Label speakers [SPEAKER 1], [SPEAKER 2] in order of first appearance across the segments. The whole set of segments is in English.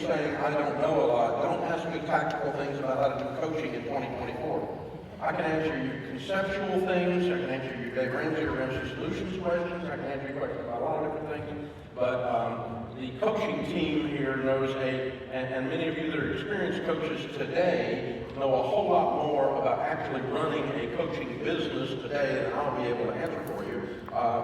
[SPEAKER 1] saying I don't know a lot, don't ask me tactical things about how to do coaching in 2024. I can answer you conceptual things, I can answer you Dave Ramsey or Ramsey Solutions questions, I can answer you questions about a lot of different things, but the coaching team here knows and many of you that are experienced coaches today know a whole lot more about actually running a coaching business today than I'll be able to answer for you.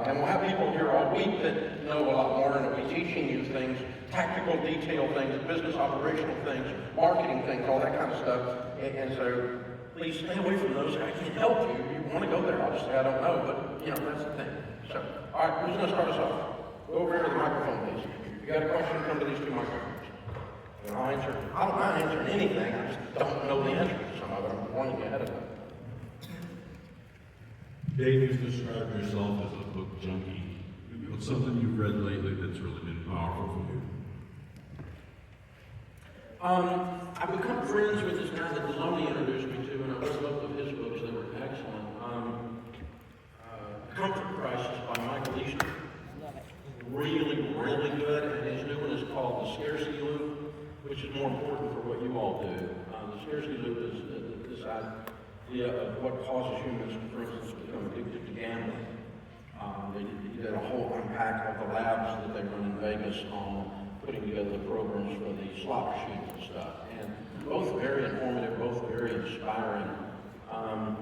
[SPEAKER 1] And we'll have people here all week that know a lot more and will be teaching you things, tactical detail things, business operational things, marketing things, all that kind of stuff. And so please stay away from those. I can't help you. You want to go there, I'll just say I don't know, but that's the thing. So, all right, who's going to start us off? Go over here to the microphone, please. If you got a question, come to these two microphones. And I'll answer. I don't mind answering anything. I just don't know the answer to some of it. I'm warning you ahead of time.
[SPEAKER 2] Dave, you've described yourself as a book junkie. What's something you've read lately that's really been powerful for you?
[SPEAKER 1] I've become friends with this guy that Deloney introduced me to, and I read both of his books. They were excellent. Comfort Crisis by Michael Easter. Really, really good. And his new one is called The Scarcity Loop, which is more important for what you all do. The scarcity loop is this idea of what causes humans, for instance, to become addicted to gambling. He did a whole unpack of the labs that they run in Vegas on putting together the programs for the slot machines and stuff. And both very informative, both very inspiring. I'm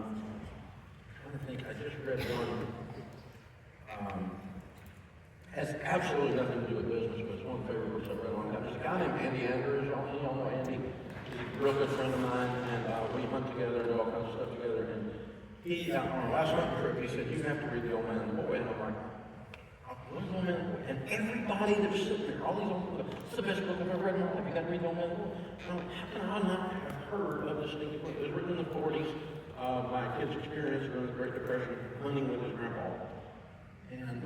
[SPEAKER 1] trying to think, I just read one. Has absolutely nothing to do with business, but it's one of the favorite books I've read on that. There's a guy named Andy Andrews, y'all know Andy. He's a real good friend of mine, and we hunt together and do all kinds of stuff together. And he, on our last hunting trip, he said, you have to read The Old Man and the Boy. And I'm like, what is The Old Man and the Boy? And everybody that was sitting there, all these old books, it's the best book I've ever read in my life. You got to read The Old Man and the Boy. I'm like, how can I not have heard of this thing? It was written in the 40s by a kid's experience during the Great Depression, hunting with his grandpa. And,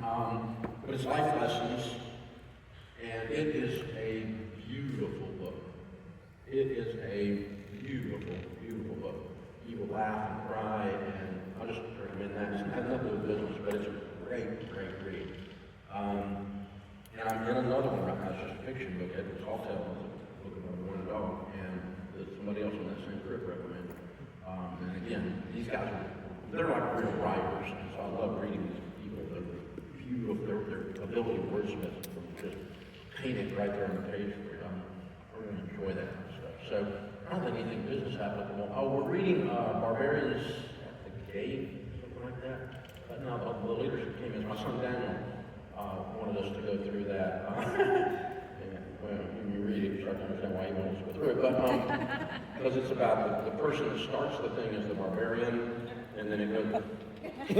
[SPEAKER 1] but it's life lessons, and it is a beautiful book. It is a beautiful, beautiful book. You will laugh and cry, and I'll just recommend that. It has nothing to do with business, but it's a great, great read. And I'm in another one right now. It's just a fiction book. Edward Saltel is a book about a one dog, and that somebody else on that same trip recommended. And again, these guys they're like real writers, and so I love reading these people. They're beautiful, their ability to wordsmith, just paint it right there on the page for you. I'm going to enjoy that kind of stuff. So I don't think anything business applicable. Oh, we're reading Barbarians at the Gate, something like that. No, the leadership team is my son Daniel wanted us to go through that. Well, when you read it, you start to understand why he wanted us to go through it. But because it's about the person who starts the thing is the barbarian, and then it goes, then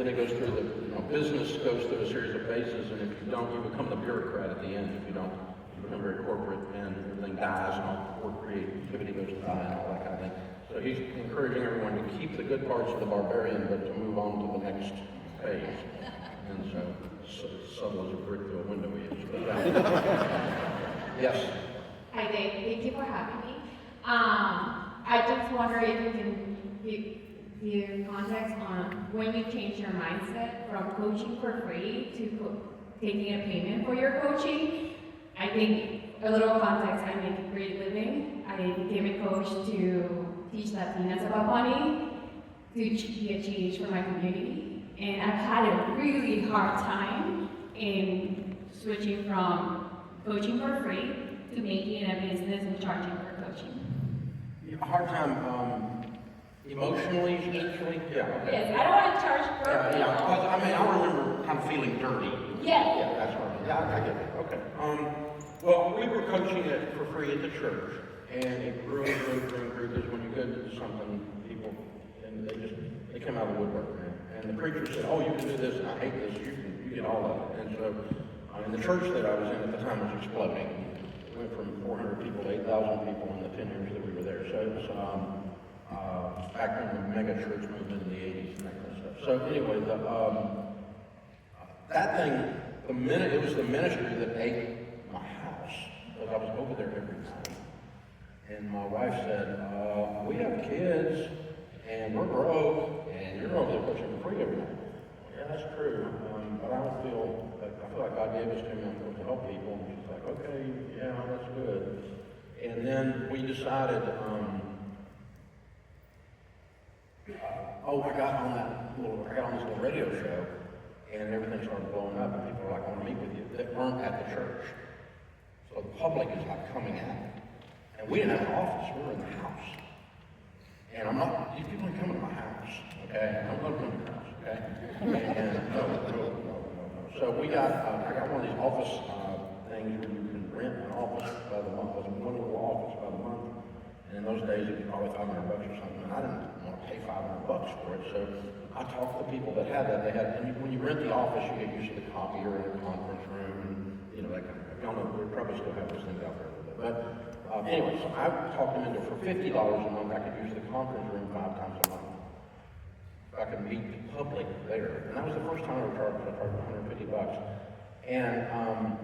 [SPEAKER 1] it goes through the business goes through a series of phases, and if you don't, you become the bureaucrat at the end. If you don't, you become very corporate, and everything dies, and all corporate creativity goes to die, and all that kind of thing. So he's encouraging everyone to keep the good parts of the barbarian, but to move on to the next phase. And so subtle as a brick through a window he is. Yes.
[SPEAKER 3] Hi Dave, thank you for having me. I just wonder if you can give context on when you change your mindset from coaching for free to taking a payment for your coaching. I think a little context, I make a great living. I became a coach to teach Latinas about money, to be a change for my community. And I've had a really hard time in switching from coaching for free to making it a business and charging for coaching.
[SPEAKER 1] A hard time emotionally, spiritually? Yeah. Okay.
[SPEAKER 3] Yes, I don't want to charge for
[SPEAKER 1] free. I remember kind of feeling dirty.
[SPEAKER 3] Yes.
[SPEAKER 1] Yeah, that's what I mean. Yeah, I get it. Okay. Well, we were coaching it for free at the church, and it grew and grew and grew and grew, because when you go to something, people, and they come out of the woodwork, man. And the preacher said, oh, you can do this, and I hate this, you get all of it. And so, and the church that I was in at the time was exploding. It went from 400 people to 8,000 people in the 10 years that we were there. So it was back when the mega church movement in the 80s and that kind of stuff. So anyway, that thing, it was the ministry that ate my house, because I was over there every night. And my wife said, we have kids, and we're broke, and you're over there coaching for free every night. Yeah, that's true, but I don't feel I feel like God gave this to me, I'm supposed to help people, and she's like, okay, yeah, that's good. And then we decided, I got on this little radio show, and everything started blowing up, and people were like, I want to meet with you, that weren't at the church. So the public is like coming at me. And we didn't have an office, we were in the house. And I'm not, these people ain't coming to my house, okay? I'm not coming to your house, okay? And no. So we got, I got one of these office things where you can rent an office by the month, one little office by the month. And in those days, it was probably $500 or something, and I didn't want to pay $500 for it. So I talked to people that had that. They had, and when you rent the office, you get used to the copier and the conference room, and you know that kind of thing. Y'all know we probably still have those things out there a little bit. But anyway, so I talked them into for $50 a month. I could use the conference room 5 times a month. I could meet the public there, and that was the first time I charged $150. And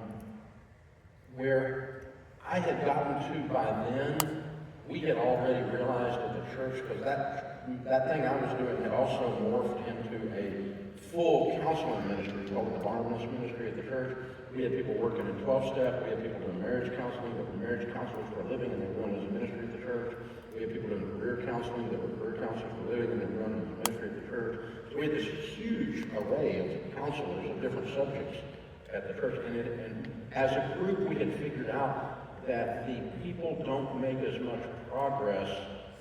[SPEAKER 1] where I had gotten to by then, we had already realized at the church, because that thing I was doing had also morphed into a full counseling ministry called the Barnabas Ministry at the church. We had people working in 12-step, we had people doing marriage counseling that were marriage counselors for a living and they were doing it as a ministry at the church. We had people doing career counseling that were career counselors for a living and they were doing it as a ministry at the church. So we had this huge array of counselors of different subjects at the church. And as a group, we had figured out that the people don't make as much progress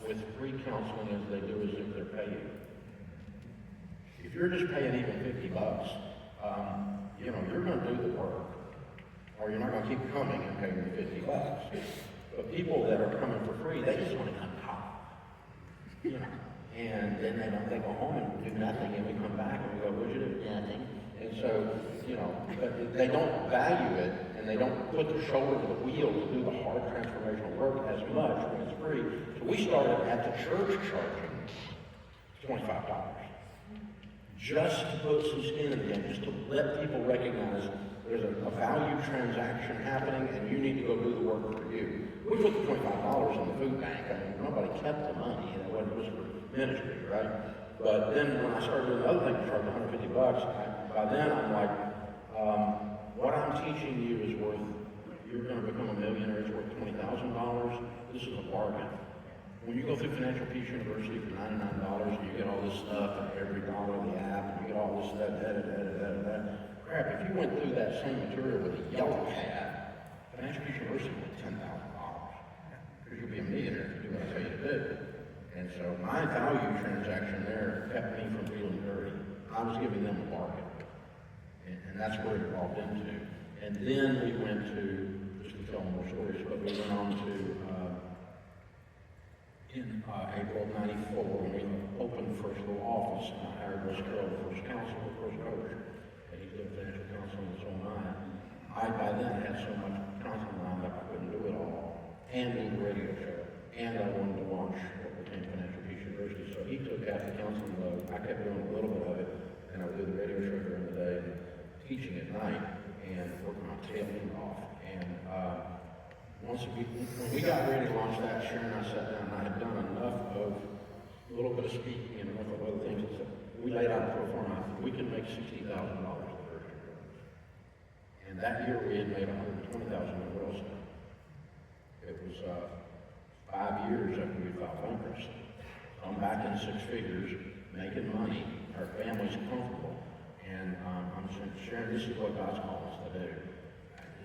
[SPEAKER 1] with free counseling as they do as if they're paying. If you're just paying even $50, you know, you're going to do the work, or you're not going to keep coming and paying the $50. But people that are coming for free, they just want to come talk, you know, and then they go home and do nothing, and we come back and we go, what'd you do? Nothing. And so, you know, but they don't value it, and they don't put their shoulder to the wheel to do the hard transformational work as much when it's free. So we started at the church charging $25. Just to put some skin in the game, just to let people recognize there's a value transaction happening and you need to go do the work for you. We put the $25 in the food bank. I mean, nobody kept the money, and it was for ministry, right? But then when I started doing the other thing, charging $150, by then I'm like, what I'm teaching you is worth, you're going to become a millionaire, it's worth $20,000. This is a bargain. When you go through Financial Peace University for $99, and you get all this stuff, and every dollar of the app, and you get all this stuff, crap, if you went through that same material with a yellow pad, Financial Peace University would be $10,000. Because you'll be a millionaire if you do what I tell you to do. And so my value transaction there kept me from feeling dirty. I was giving them a bargain. And that's where it evolved into. And then we went to, just to tell more stories, but we went on to, in April of '94, when we opened the first little office, and I hired Russ Carroll, the first counselor, the first coach, and he's doing financial counseling, and so am I. By then had so much counseling lined up, I couldn't do it all, and do the radio show, and I wanted to launch what became Financial Peace University. So he took half the counseling load. I kept doing a little bit of it, and I would do the radio show during the day, and teaching at night, and working my tail end off. And when we got ready to launch that, Sharon and I sat down, and I had done enough of a little bit of speaking and enough of other things. And so we laid out a pro forma. We can make $60,000 the first year. And that year we had made $120,000 in real estate. It was 5 years after we filed bankruptcy. I'm back in 6 figures, making money. Our family's comfortable. And I'm saying, Sharon, this is what God's called us to do.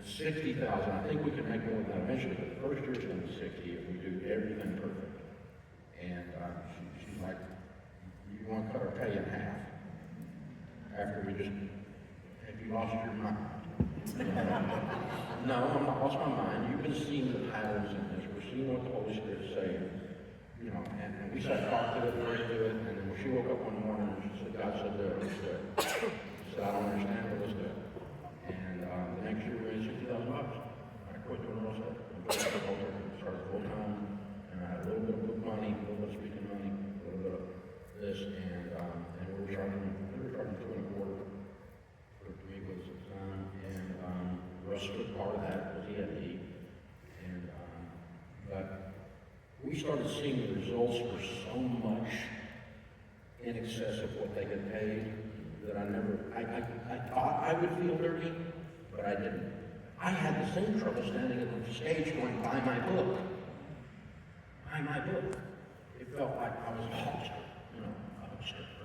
[SPEAKER 1] 60,000, I think we can make more than that eventually, but the first year is going to be 60 if we do everything perfect. And she's like, you want to cut our pay in half after we just, have you lost your mind? No, I'm not lost my mind. You've been seeing the patterns in this. We're seeing what the Holy Spirit is saying. You know, and we sat and talked to it, prayed to it, and then when she woke up one morning, she said, God said, do it, let's do it. She said, I don't understand, but let's do it. And the next year we made $60,000. I quit doing real estate. I started full time, and I had a little bit of book money, a little bit of speaking money, a little bit of this, and we were charging 2 and a quarter for 3 books at the time. And Russ took part of that because he had to eat. And but we started seeing the results were so much in excess of what they had paid that I thought I would feel dirty, but I didn't. I had the same trouble standing on the stage going, buy my book. Buy my book. It felt like I was a huckster,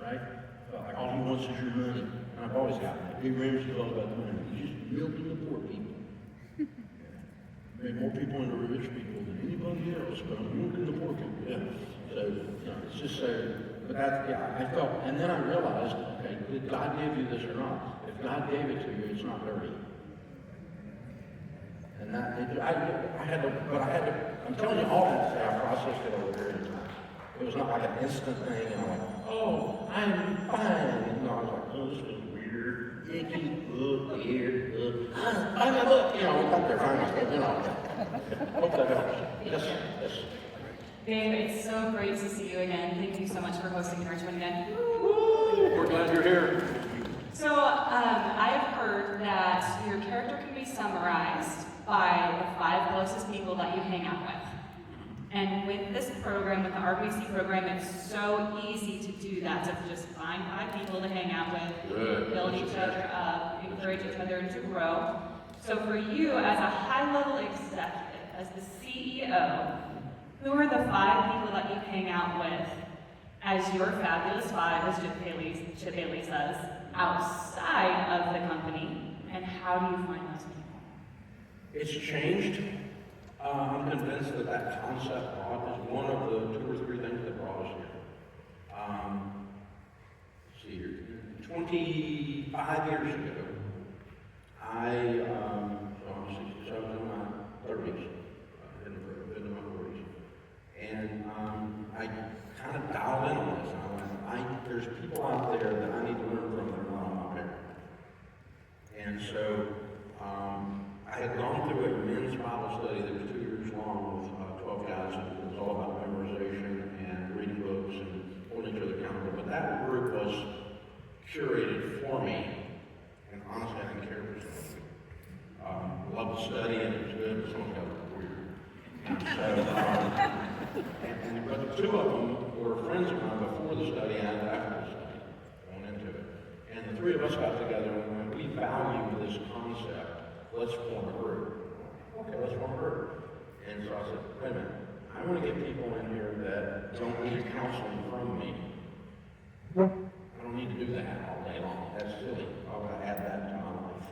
[SPEAKER 1] right? It felt like all he wants is your money. And I've always gotten that. Dave Ramsey is all about the money. He's just milking the poor people. Made more people into rich people than anybody else, but I'm milking the poor people. Yeah. So, it's just so, but that's, I felt, and then I realized, okay, did God give you this or not? If God gave it to you, it's not dirty. And that, I'm telling you all that to say I processed it over a period of time. It was not like an instant thing, and I'm like, oh, I'm fine. No, I was like, oh, this is weird, icky, weird, buy my book. We got there finally, Hope that helps. Yes.
[SPEAKER 4] Dave, it's so great to see you again. Thank you so much for hosting Enrichment again.
[SPEAKER 1] We're glad you're here.
[SPEAKER 4] So, I've heard that your character can be summarized by the 5 closest people that you hang out with. And with this program, with the RBC program, it's so easy to do that, to just find 5 people to hang out with, build each other up, encourage each other to grow. So for you, as a high-level executive, as the CEO, who are the 5 people that you hang out with as your fabulous 5, as Chip Haley says, outside of the company, and how do you find those people?
[SPEAKER 1] It's changed. I'm convinced that concept is one of the 2 or 3 things that brought us here. Let's see here. 25 years ago, so I'm 67 in my 30s, in my 40s, and I kind of dialed in on this. I went, there's people out there that I need to learn from that are not on my payroll. And so I had gone through a men's Bible study that was 2 years long with 12 guys, and it was all about memorization and reading books and holding each other accountable. But that group was curated for me, and honestly, I didn't care for some of it. Loved the study, and it was good, but some of it got weird. And so, but the 2 of them were friends of mine before the study and after the study, going into it. And the 3 of us got together, and we value this concept. Let's form a group. Okay, let's form a group. And so I said, wait a minute, I want to get people in here that don't need counseling from me. I don't need to do that all day long. That's silly. Why would I add that to my life?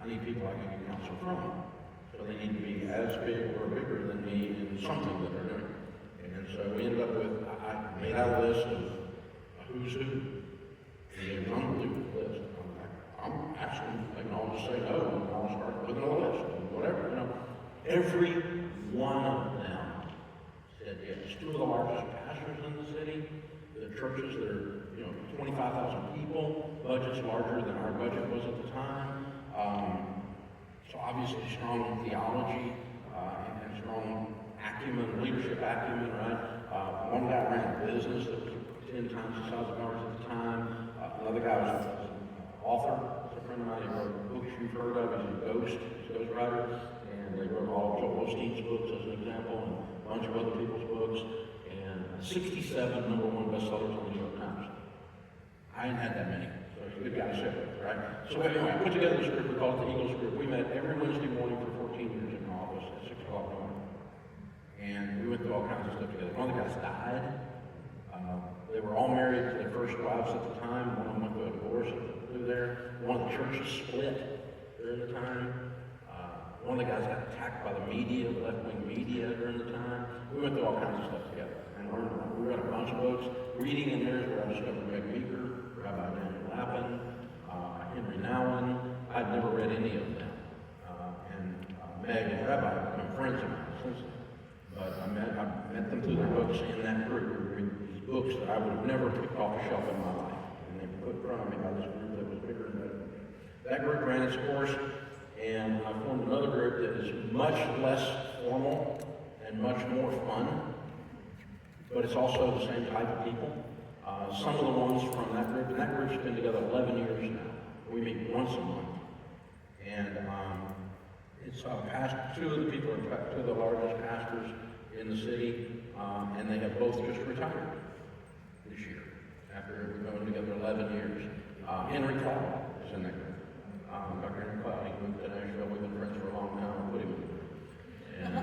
[SPEAKER 1] I need people I can get counsel from. So they need to be as big or bigger than me in something that they're doing. And so we ended up with, I made out a list of who's who. And it was an unbelievable list. I'm actually, they can all just say no, and I'll start looking at the list, and whatever, Every one of them said yes. 2 of the largest pastors in the city, the churches that are, 25,000 people, budgets larger than our budget was at the time. So obviously strong theology, and strong acumen, leadership acumen, right? One guy ran a business that was 10 times the size of ours at the time. Another guy was an author. He's a friend of mine. He wrote books you've heard of. He's a ghost writer. And they wrote all of Joel Osteen's books as an example, and a bunch of other people's books, and 67 #1 bestsellers on the New York Times. I hadn't had that many, so he's a good guy to sit with, right? So anyway, I put together this group. We called it the Eagles Group. We met every Wednesday morning for 14 years in my office at 6 o'clock in the morning. And we went through all kinds of stuff together. One of the guys died. They were all married to their first wives at the time. One of them went through a divorce through there. One of the churches split during the time. One of the guys got attacked by the media, the left-wing media during the time. We went through all kinds of stuff together and learned. We read a bunch of books. Reading in there is where I discovered Meg Meeker, Rabbi Daniel Lappin, Henry Nouwen. I'd never read any of them. Meg and Rabbi have become friends of mine since then. But I met them through their books in that group. We read these books that I would have never picked off a shelf in my life. And they were put in front of me by this group that was bigger and better. That group ran its course. And I formed another group that is much less formal and much more fun, but it's also the same type of people. Some of the ones from that group, and that group's been together 11 years now. We meet once a month. And it's 2 of the people are 2 of the largest pastors in the city, and they have both just retired this year. after we've been together 11 years. Henry Cloud is in there. Dr. Henry Cloud, he moved to Nashville. We've been friends for a long time. I put him in there. And I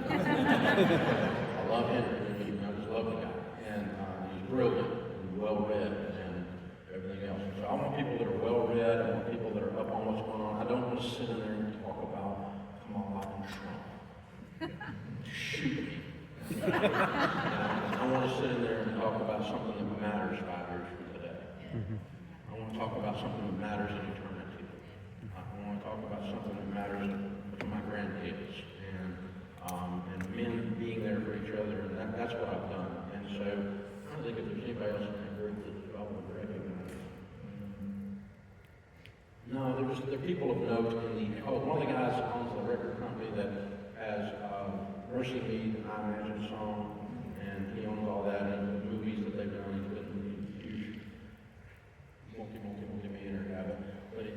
[SPEAKER 1] love Henry. I just love the guy. And he's brilliant and well-read and everything else. So I want people that are well-read. I want people that are up on what's going on. I don't want to sit in there and talk about Kamala and Trump. Shoot me. I want to sit in there and talk about something that matters 5 years from today. I want to talk about something that matters in eternity. I want to talk about something that matters to my grandkids and men being there for each other, and that's what I've done. And so I don't think if there's anybody else in that group that's development recognized. No, there are people of note in one of the guys owns the record company that has Mercy Me, I Imagine song, and he owns all that, and the movies that they've done, he's been a huge multi-millionaire guy, but he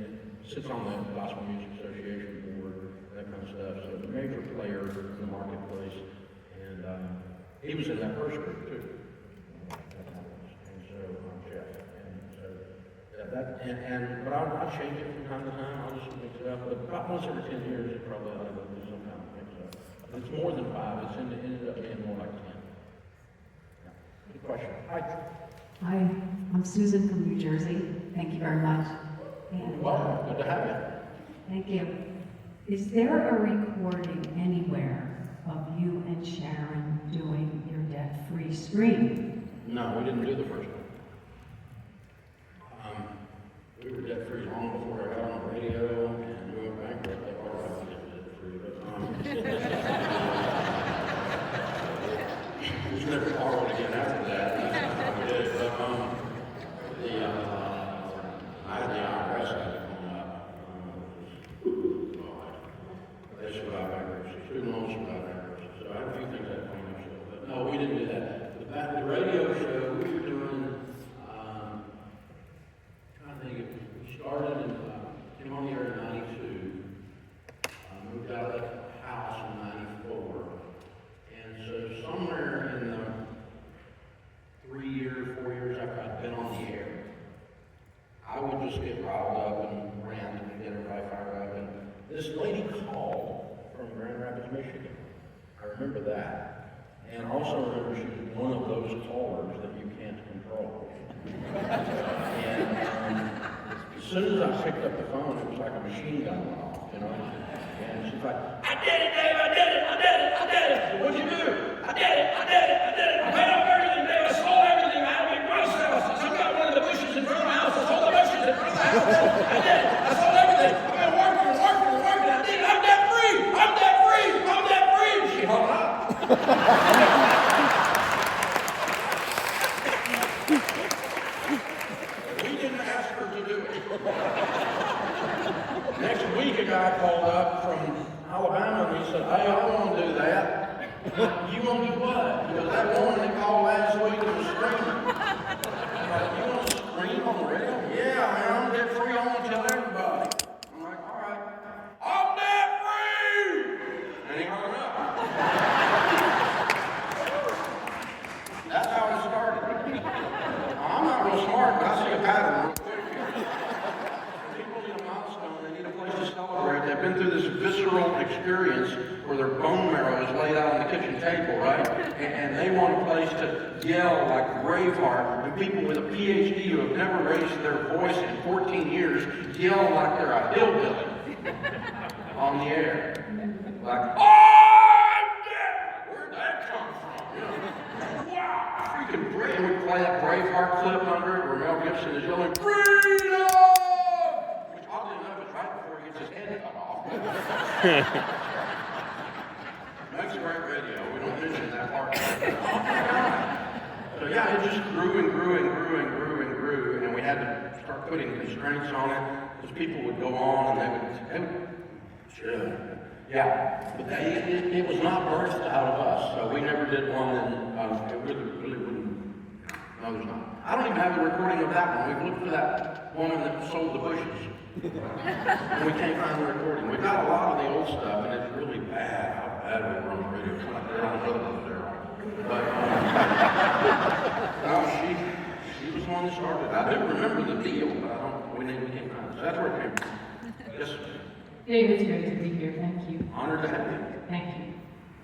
[SPEAKER 1] sits on the Gospel Music Association board, that kind of stuff, so a major player in the marketplace, and he was in that first group too. And so, Jeff, and so, but I'll change it from time to time, I'll just mix it up, but about once every 10 years, it probably ought to do some kind of mix up. It's more than 5, it's ended up being more like 10. Yeah. Good question. Hi.
[SPEAKER 5] Hi, I'm Susan from New Jersey. Thank you very much. And,
[SPEAKER 1] Welcome, good to have you.
[SPEAKER 5] thank you. Is there a recording anywhere of you and Sharon doing your debt-free stream?
[SPEAKER 1] No, we didn't do the first one. We were debt-free long before I got on the radio, and we went bankrupt. They already got debt-free, but we never borrowed again after that. That's how we did. But I had the IRS coming up. They survived bankruptcy. Student loans survived bankruptcy. So I had a few things that came up still. But no, we didn't do that. The radio show we were doing. I think we started and came on the air in 92, moved out of that house in 94, and so somewhere in the 3 years, 4 years after I'd been on the air, I would just get riled up and rant and get everybody fired up, and this lady called from Grand Rapids, Michigan. I remember that, and I also remember she was one of those callers that you can't control. And as soon as I picked up the phone, it was like a machine gun went off, you know? And she's like, I did it, Dave, I did it, I did it, I did it. So what'd you do? I did it, I did it, I did it. I paid off everything, Dave, I sold everything. I had a big gross sale. I took out one of the bushes in front of my house. I sold the bushes in front of the house. I did it. I sold everything. I've been working. I did it. I'm debt free. I'm debt free. I'm debt free. She hung up. Next week, a guy called up from Alabama and he said, hey, I want to do that. You want to do what? He goes, that woman they called last week and was screaming. I'm like, you want to scream on the radio? Yeah, man, I'm debt free. I want to tell everybody. I'm like, all right. I'm debt free! And he hung up. That's how it started. I'm not real smart, but I see a pattern. They've been through this visceral experience where their bone marrow is laid out on the kitchen table, right? And they want a place to yell like Braveheart, and people with a PhD who have never raised their voice in 14 years yell like they're a hillbilly on the air. Like, oh, I'm dead! Where'd that come from? You know? Wow! Freaking Brave. And we play that Braveheart clip under it where Mel Gibson is yelling, freedom! That's great radio. We don't mention that part. So yeah, it just grew and grew and grew and grew and grew, and we had to start putting constraints on it because people would go on and they would sure. Yeah, but it was not birthed out of us, so we never did one, and it really wouldn't. No, there's not. I don't even have a recording of that one. We've looked for that woman that sold the bushes. And we can't find the recording. We've got a lot of the old stuff, and it's really bad how bad we were on the radio. It's like they're on the other ones there. But no, she was one that started. I do remember the deal, but I don't, we can't find it. So that's where it came from. Yes,
[SPEAKER 6] Dave, it's great to be here, thank you.
[SPEAKER 1] honored to have you.
[SPEAKER 6] Thank you.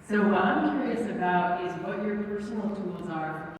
[SPEAKER 6] So what I'm curious about is what your personal tools are